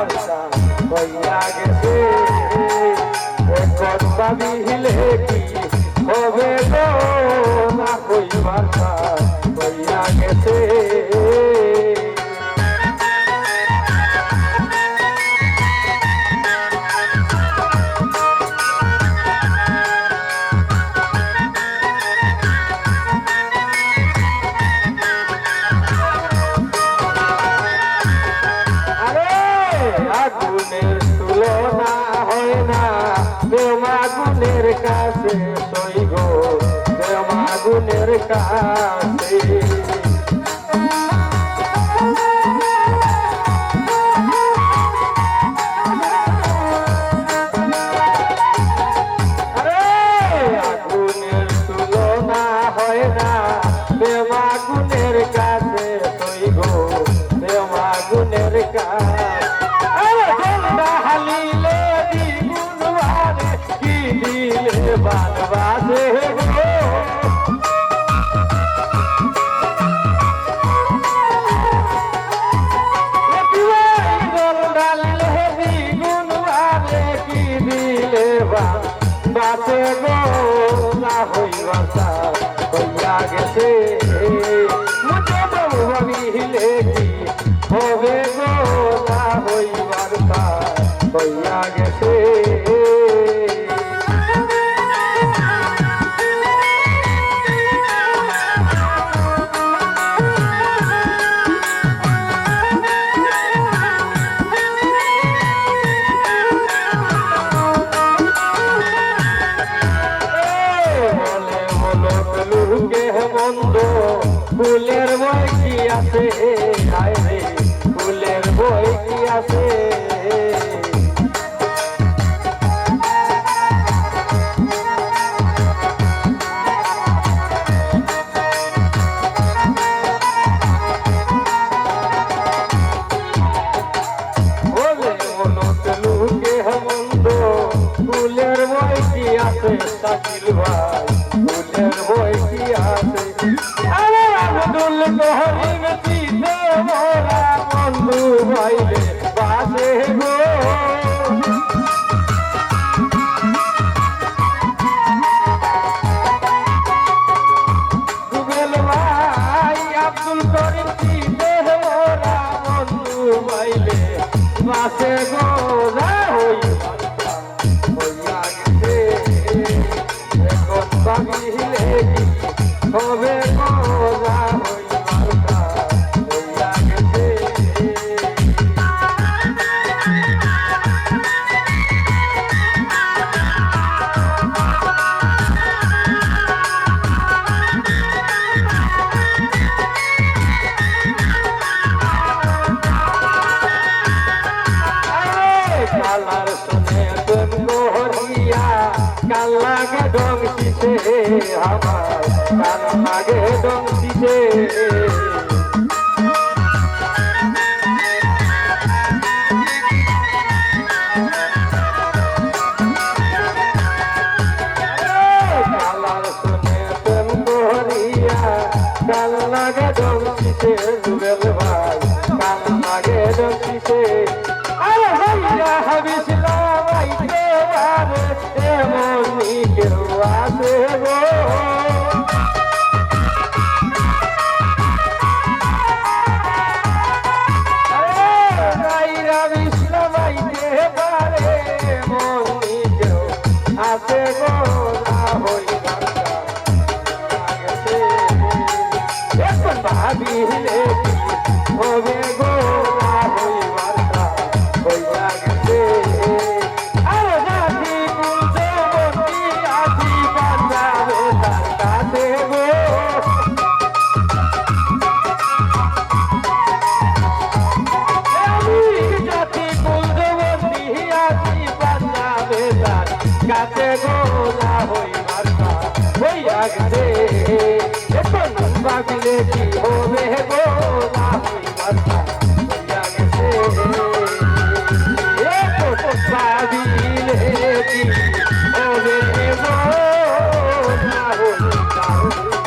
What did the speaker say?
বার্তা হইয়া গেছে এখন ভাবিলে কি হবে গো না কইবার হইয়া গেছে আগুনের তুলনা হয় না প্রেম আগুনের কাছে সইগ প্রেম আগুনের কাছে আগুনের তুলনা হয় না প্রেম আগুনের কাছে সইগ প্রেম আগুনের কাছে হালিলে দ্বিগুণ বারে কি দিলে বানবাসে গো ডালিলে দ্বিগুণ বারে কি দিলে বানবাসে গো না হইবাসা হইয়া গেছে মুঝে বউ ভাবিলে কি হবে গো না হইবার হইয়া গেছে মন্দ ফুলের বই কি আছে ফুলের বই কি আছে ফুলের বই কি আছে শাকিল ভাই ফুলের বই কি আছে আরে আব্দুল করিম চিতে মোরা বন্ধু ভাইলে বাসে গো রুবেল ভাই আব্দুল করিম চিতে মোরা বন্ধু ভাইলে বাসে গো যা হই ভাবিলে কি হবে মজা হইয়া গেছে কালার শুনে তুমি হরিয়া কাল লাগে ডংসিছে আমার কাল লাগে ডংসিছে কালার শুনে তুমি হরিয়া কাল লাগে ডংসিছে রুবেল ভাই কাল লাগে ডংসিছে আরে ভাইয়া হাবিসলাম আইতে বারে এমনি কেউ আছে গো হাবিসলাম আইতে বারে এমনি কেউ আছে গো না হইবা এখন ভাবিলে কি হবে গো না হইবার হইয়া গেছে আরে জাতি কুলতে বন্দি আছি বাজারে তার কাছে গো জাতি কুলতে বন্দি আছি বাজারে তার কাছে গো না হইবার হইয়া গেছে এখন ভাবিলে কি হবে গো না হইবার হইয়া গেছে ভাবিলে কি হবে গো না হইবার